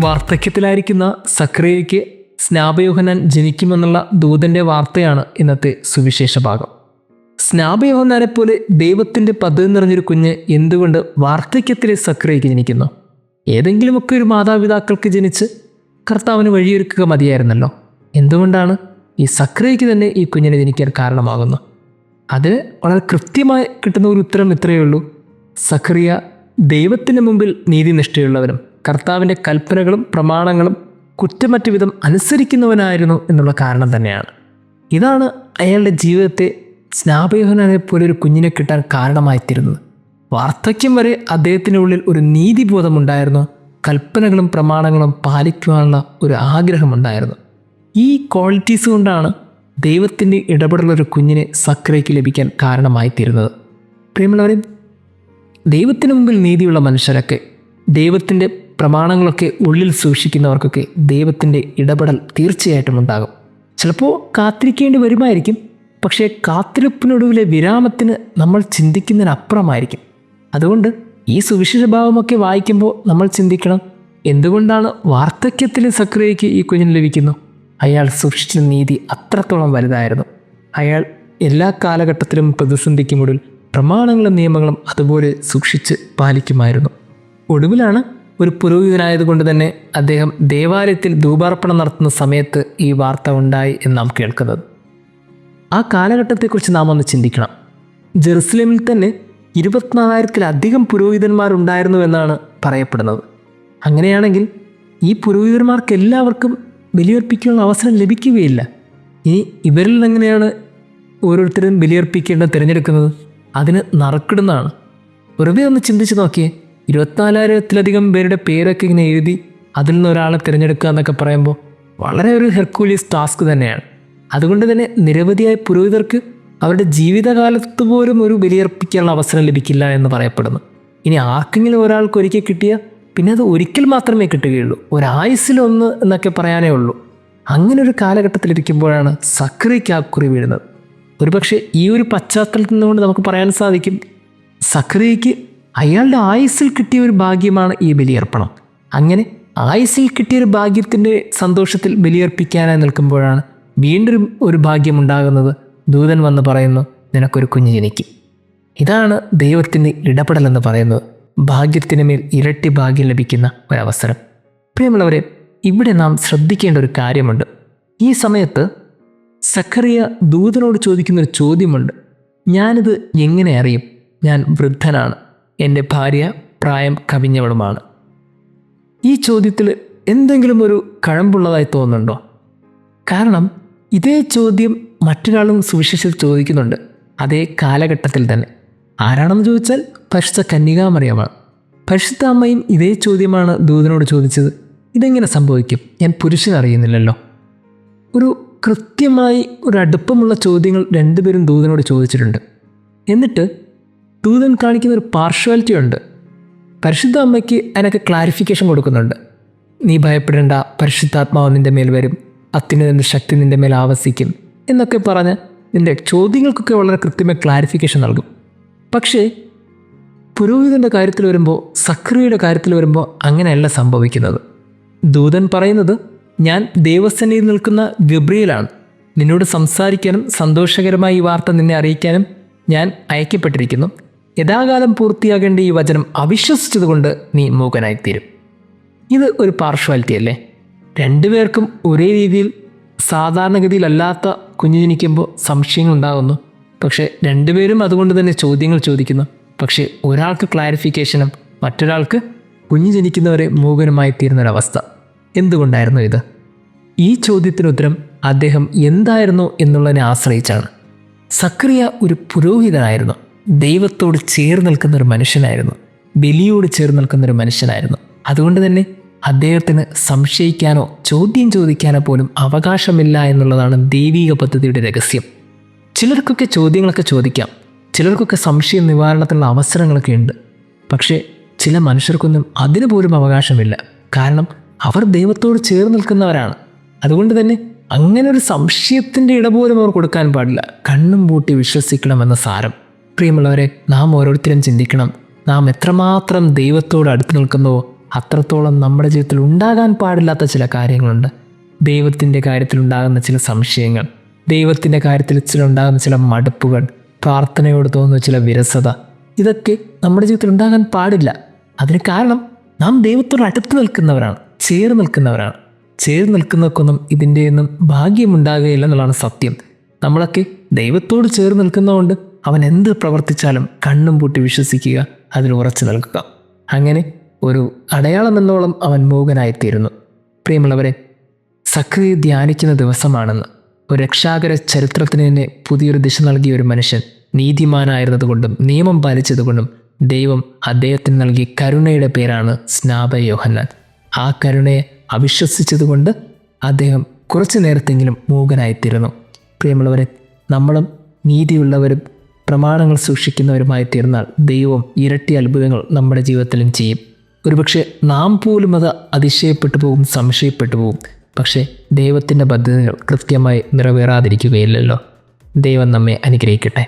വാർദ്ധക്യത്തിലായിരിക്കുന്ന സക്രിയയ്ക്ക് സ്നാപയോഹന്നാൻ ജനിക്കുമെന്നുള്ള ദൂതൻ്റെ വാർത്തയാണ് ഇന്നത്തെ സുവിശേഷ ഭാഗം. സ്നാപയോഹന്നാനെ പോലെ ദൈവത്തിൻ്റെ പദ്ധതി നിറഞ്ഞൊരു കുഞ്ഞ് എന്തുകൊണ്ട് വാർദ്ധക്യത്തിലെ സക്രിയയ്ക്ക് ജനിക്കുന്നു? ഏതെങ്കിലുമൊക്കെ ഒരു മാതാപിതാക്കൾക്ക് ജനിച്ച് കർത്താവിന് വഴിയൊരുക്കുക മതിയായിരുന്നല്ലോ. എന്തുകൊണ്ടാണ് ഈ സക്രിയയ്ക്ക് തന്നെ ഈ കുഞ്ഞിനെ ജനിക്കാൻ കാരണമാകുന്നു? അതിന് വളരെ കൃത്യമായി കിട്ടുന്ന ഒരു ഉത്തരം ഇത്രയേ ഉള്ളൂ: സക്രിയ ദൈവത്തിന് മുമ്പിൽ നീതിനിഷ്ഠയുള്ളവനും കർത്താവിൻ്റെ കൽപ്പനകളും പ്രമാണങ്ങളും കുറ്റമറ്റ വിധം അനുസരിക്കുന്നവനായിരുന്നു എന്നുള്ള കാരണം തന്നെയാണ്. ഇതാണ് അയാളുടെ ജീവിതത്തെ സ്നാപയോഹന്നാനെ പോലെ ഒരു കുഞ്ഞിനെ കിട്ടാൻ കാരണമായിത്തീരുന്നത്. വാർദ്ധക്യം വരെ അദ്ദേഹത്തിൻ്റെ ഉള്ളിൽ ഒരു നീതിബോധമുണ്ടായിരുന്നു. കൽപ്പനകളും പ്രമാണങ്ങളും പാലിക്കുവാനുള്ള ഒരു ആഗ്രഹമുണ്ടായിരുന്നു. ഈ ക്വാളിറ്റീസ് കൊണ്ടാണ് ദൈവത്തിൻ്റെ ഇടപെടലൊരു കുഞ്ഞിനെ സക്രിയയ്ക്ക് ലഭിക്കാൻ കാരണമായിത്തീരുന്നത്. പ്രിയമുള്ളവരെ, ദൈവത്തിന് മുമ്പിൽ നീതിയുള്ള മനുഷ്യരൊക്കെ, ദൈവത്തിൻ്റെ പ്രമാണങ്ങളൊക്കെ ഉള്ളിൽ സൂക്ഷിക്കുന്നവർക്കൊക്കെ ദൈവത്തിൻ്റെ ഇടപെടൽ തീർച്ചയായിട്ടും ഉണ്ടാകും. ചിലപ്പോൾ കാത്തിരിക്കേണ്ടി വരുമായിരിക്കും, പക്ഷേ കാത്തിരിപ്പിനൊടുവിലെ വിരാമത്തിന് നമ്മൾ ചിന്തിക്കുന്നതിനപ്പുറമായിരിക്കും. അതുകൊണ്ട് ഈ സുവിശേഷ ഭാവമൊക്കെ വായിക്കുമ്പോൾ നമ്മൾ ചിന്തിക്കണം, എന്തുകൊണ്ടാണ് വാർദ്ധക്യത്തിലെ സക്രിയയ്ക്ക് ഈ കുഞ്ഞിന് ലഭിക്കുന്നു? അയാൾ സൂക്ഷിച്ച നീതി അത്രത്തോളം വലുതായിരുന്നു. അയാൾ എല്ലാ കാലഘട്ടത്തിലും പ്രതിസന്ധിക്കുമ്പോൾ പ്രമാണങ്ങളും നിയമങ്ങളും അതുപോലെ സൂക്ഷിച്ച് പാലിക്കുമായിരുന്നു. ഒടുവിലാണ് ഒരു പുരോഹിതനായതുകൊണ്ട് തന്നെ അദ്ദേഹം ദേവാലയത്തിൽ ധൂപാർപ്പണം നടത്തുന്ന സമയത്ത് ഈ വാർത്ത ഉണ്ടായി എന്ന് നാം കേൾക്കുന്നത്. ആ കാലഘട്ടത്തെക്കുറിച്ച് നാം ഒന്ന് ചിന്തിക്കണം. ജെറുസലേമിൽ തന്നെ 24,000-ലധികം പുരോഹിതന്മാരുണ്ടായിരുന്നു എന്നാണ് പറയപ്പെടുന്നത്. അങ്ങനെയാണെങ്കിൽ ഈ പുരോഹിതന്മാർക്ക് എല്ലാവർക്കും ബലിയർപ്പിക്കാനുള്ള അവസരം ലഭിക്കുകയില്ല. ഇനി ഇവരിൽ എങ്ങനെയാണ് ഓരോരുത്തരും ബലിയർപ്പിക്കേണ്ടത് തിരഞ്ഞെടുക്കുന്നത്? അതിന് നറുക്കിടുന്നതാണ്. വെറുതെ ഒന്ന് ചിന്തിച്ച് നോക്കിയേ, 24,000-ലധികം പേരുടെ പേരൊക്കെ ഇങ്ങനെ എഴുതി അതിൽ നിന്ന് ഒരാളെ തിരഞ്ഞെടുക്കുക എന്നൊക്കെ പറയുമ്പോൾ വളരെ ഒരു ഹെർക്കൂലിയസ് ടാസ്ക് തന്നെയാണ്. അതുകൊണ്ട് തന്നെ നിരവധിയായ പുരോഹിതർക്ക് അവരുടെ ജീവിതകാലത്ത് പോലും ഒരു ബലിയർപ്പിക്കാനുള്ള അവസരം ലഭിക്കില്ല എന്ന് പറയപ്പെടുന്നു. ഇനി ആർക്കെങ്കിലും ഒരാൾക്ക് ഒരിക്കൽ കിട്ടിയാൽ പിന്നെ അത് ഒരിക്കൽ മാത്രമേ കിട്ടുകയുള്ളൂ, ഒരായുസ്സിലൊന്ന് എന്നൊക്കെ പറയാനേ ഉള്ളൂ. അങ്ങനെ ഒരു കാലഘട്ടത്തിലിരിക്കുമ്പോഴാണ് സക്രിയയ്ക്ക് ആ കുറി വീഴുന്നത്. ഒരുപക്ഷെ ഈ ഒരു പശ്ചാത്തലത്തിൽ നിന്നുകൊണ്ട് നമുക്ക് പറയാൻ സാധിക്കും, സക്രിയയ്ക്ക് അയാളുടെ ആയുസ്സിൽ കിട്ടിയ ഒരു ഭാഗ്യമാണ് ഈ ബലിയർപ്പണം. അങ്ങനെ ആയുസ്സിൽ കിട്ടിയൊരു ഭാഗ്യത്തിൻ്റെ സന്തോഷത്തിൽ ബലിയർപ്പിക്കാനായി നിൽക്കുമ്പോഴാണ് വീണ്ടും ഒരു ഭാഗ്യമുണ്ടാകുന്നത്. ദൂതൻ വന്ന് പറയുന്നു, നിനക്കൊരു കുഞ്ഞ് ജനിക്കും. ഇതാണ് ദൈവത്തിൻ്റെ ഇടപെടലെന്ന് പറയുന്നത്. ഭാഗ്യത്തിന് മേൽ ഇരട്ടി ഭാഗ്യം ലഭിക്കുന്ന ഒരവസരം. പ്രിയമുള്ളവരെ, ഇവിടെ നാം ശ്രദ്ധിക്കേണ്ട ഒരു കാര്യമുണ്ട്. ഈ സമയത്ത് സക്കറിയ ദൂതനോട് ചോദിക്കുന്നൊരു ചോദ്യമുണ്ട്. ഞാനിത് എങ്ങനെ അറിയും? ഞാൻ വൃദ്ധനാണ്, എൻ്റെ ഭാര്യ പ്രായം കവിഞ്ഞവളുമാണ്. ഈ ചോദ്യത്തിൽ എന്തെങ്കിലും ഒരു കഴമ്പുള്ളതായി തോന്നുന്നുണ്ടോ? കാരണം ഇതേ ചോദ്യം മറ്റൊരാളും സുവിശേഷത്തിൽ ചോദിക്കുന്നുണ്ട്, അതേ കാലഘട്ടത്തിൽ തന്നെ. ആരാണെന്ന് ചോദിച്ചാൽ പരിശുദ്ധ കന്യകാമറിയമാണ്. പരിശുദ്ധ അമ്മയും ഇതേ ചോദ്യമാണ് ദൂതനോട് ചോദിച്ചത്. ഇതെങ്ങനെ സംഭവിക്കും? ഞാൻ പുരുഷനറിയുന്നില്ലല്ലോ. ഒരു കൃത്യമായി ഒരു അടുപ്പമുള്ള ചോദ്യങ്ങൾ രണ്ടുപേരും ദൂതനോട് ചോദിച്ചിട്ടുണ്ട്. എന്നിട്ട് ദൂതൻ കാണിക്കുന്ന ഒരു പാർഷ്വാലിറ്റി ഉണ്ട്. പരിശുദ്ധ അമ്മയ്ക്ക് അതിനൊക്കെ ക്ലാരിഫിക്കേഷൻ കൊടുക്കുന്നുണ്ട്. നീ ഭയപ്പെടേണ്ട, പരിശുദ്ധാത്മാവ് നിൻ്റെ മേൽ വരും, അത്യുന്നതൻ്റെ ശക്തി നിൻ്റെ മേൽ ആവസിക്കും എന്നൊക്കെ പറഞ്ഞ് നിൻ്റെ ചോദ്യങ്ങൾക്കൊക്കെ വളരെ കൃത്യമായി ക്ലാരിഫിക്കേഷൻ നൽകും. പക്ഷേ പുരോഹിതൻ്റെ കാര്യത്തിൽ വരുമ്പോൾ, സക്രിയയുടെ കാര്യത്തിൽ വരുമ്പോൾ അങ്ങനെയല്ല സംഭവിക്കുന്നത്. ദൂതൻ പറയുന്നത്, ഞാൻ ദൈവസന്നിധിയിൽ നിൽക്കുന്ന ഗബ്രിയേലാണ്, നിന്നോട് സംസാരിക്കാനും സന്തോഷകരമായി ഈ വാർത്ത നിന്നെ അറിയിക്കാനും ഞാൻ അയക്കപ്പെട്ടിരിക്കുന്നു. യഥാകാലം പൂർത്തിയാകേണ്ട ഈ വചനം അവിശ്വസിച്ചതുകൊണ്ട് നീ മൂകനായിത്തീരും. ഇത് ഒരു പാർഷ്വാലിറ്റി അല്ലേ? രണ്ടുപേർക്കും ഒരേ രീതിയിൽ സാധാരണഗതിയിലല്ലാത്ത കുഞ്ഞു ജനിക്കുമ്പോൾ സംശയങ്ങൾ ഉണ്ടാകുന്നു. പക്ഷേ രണ്ടുപേരും അതുകൊണ്ട് തന്നെ ചോദ്യങ്ങൾ ചോദിക്കുന്നു. പക്ഷേ ഒരാൾക്ക് ക്ലാരിഫിക്കേഷനും മറ്റൊരാൾക്ക് കുഞ്ഞു ജനിക്കുന്നവരെ മൂകനുമായി തീരുന്നൊരവസ്ഥ. എന്തുകൊണ്ടായിരുന്നു ഇത്? ഈ ചോദ്യത്തിന് ഉത്തരം അദ്ദേഹം എന്തായിരുന്നു എന്നുള്ളതിനെ ആശ്രയിച്ചാണ്. സക്രിയ ഒരു പുരോഹിതനായിരുന്നു, ദൈവത്തോട് ചേർന്ന് നിൽക്കുന്നൊരു മനുഷ്യനായിരുന്നു, ബലിയോട് ചേർന്ന് നിൽക്കുന്നൊരു മനുഷ്യനായിരുന്നു. അതുകൊണ്ട് തന്നെ അദ്ദേഹത്തിന് സംശയിക്കാനോ ചോദ്യം ചോദിക്കാനോ പോലും അവകാശമില്ല എന്നുള്ളതാണ് ദൈവിക പദ്ധതിയുടെ രഹസ്യം. ചിലർക്കൊക്കെ ചോദ്യങ്ങളൊക്കെ ചോദിക്കാം, ചിലർക്കൊക്കെ സംശയ നിവാരണത്തിനുള്ള അവസരങ്ങളൊക്കെ ഉണ്ട്. പക്ഷേ ചില മനുഷ്യർക്കൊന്നും അതിന് പോലും അവകാശമില്ല. കാരണം അവർ ദൈവത്തോട് ചേർന്ന് നിൽക്കുന്നവരാണ്. അതുകൊണ്ട് തന്നെ അങ്ങനെ ഒരു സംശയത്തിൻ്റെ ഇടപോലും അവർ കൊടുക്കാൻ പാടില്ല. കണ്ണും പൂട്ടി വിശ്വസിക്കണമെന്ന സാരം. പ്രിയമുള്ളവരെ, നാം ഓരോരുത്തരും ചിന്തിക്കണം, നാം എത്രമാത്രം ദൈവത്തോട് അടുത്ത് നിൽക്കുന്നുവോ അത്രത്തോളം നമ്മുടെ ജീവിതത്തിൽ ഉണ്ടാകാൻ പാടില്ലാത്ത ചില കാര്യങ്ങളുണ്ട്. ദൈവത്തിൻ്റെ കാര്യത്തിൽ ഉണ്ടാകുന്ന ചില സംശയങ്ങൾ, ദൈവത്തിൻ്റെ കാര്യത്തിൽ ഉണ്ടാകുന്ന ചില മടുപ്പുകൾ, പ്രാർത്ഥനയോട് തോന്നുന്ന ചില വിരസത, ഇതൊക്കെ നമ്മുടെ ജീവിതത്തിൽ ഉണ്ടാകാൻ പാടില്ല. അതിന് കാരണം നാം ദൈവത്തോട് അടുത്ത് നിൽക്കുന്നവരാണ്, ചേർന്ന് നിൽക്കുന്നവരാണ്. ചേർന്ന് നിൽക്കുന്നവർക്കൊന്നും ഇതിൻ്റെയൊന്നും ഭാഗ്യമുണ്ടാകുകയില്ല എന്നുള്ളതാണ് സത്യം. നമ്മളൊക്കെ ദൈവത്തോട് ചേർന്ന് നിൽക്കുന്നതുകൊണ്ട് അവൻ എന്ത് പ്രവർത്തിച്ചാലും കണ്ണും പൂട്ടി വിശ്വസിക്കുക, അതിൽ ഉറച്ചു നിൽക്കുക. അങ്ങനെ ഒരു അടയാളം എന്നോളം അവൻ മൂകനായിത്തീരുന്നു. പ്രിയമുള്ളവരെ, സക്രിയ ധ്യാനിക്കുന്ന ദിവസമാണെന്ന്. ഒരു രക്ഷാകര ചരിത്രത്തിന് തന്നെ പുതിയൊരു ദിശ നൽകിയ ഒരു മനുഷ്യൻ നീതിമാനായിരുന്നതുകൊണ്ടും നിയമം പാലിച്ചതുകൊണ്ടും ദൈവം അദ്ദേഹത്തിന് നൽകിയ കരുണയുടെ പേരാണ് സ്നാപക യോഹന്നാൻ. ആ കരുണയെ അവിശ്വസിച്ചതുകൊണ്ട് അദ്ദേഹം കുറച്ചു നേരത്തെങ്കിലും മൂകനായിത്തീരുന്നു. പ്രിയമുള്ളവരെ, നമ്മളും നീതിയുള്ളവരും പ്രമാണങ്ങൾ സൂക്ഷിക്കുന്നവരുമായി തീർന്നാൽ ദൈവം ഇരട്ടി അത്ഭുതങ്ങൾ നമ്മുടെ ജീവിതത്തിലും ചെയ്യും. ഒരുപക്ഷെ നാം പോലും അത് അതിശയപ്പെട്ടു പോകും, സംശയപ്പെട്ടു പോകും. പക്ഷേ ദൈവത്തിൻ്റെ പദ്ധതികൾ കൃത്യമായി നിറവേറാതിരിക്കുകയില്ലല്ലോ. ദൈവം നമ്മെ അനുഗ്രഹിക്കട്ടെ.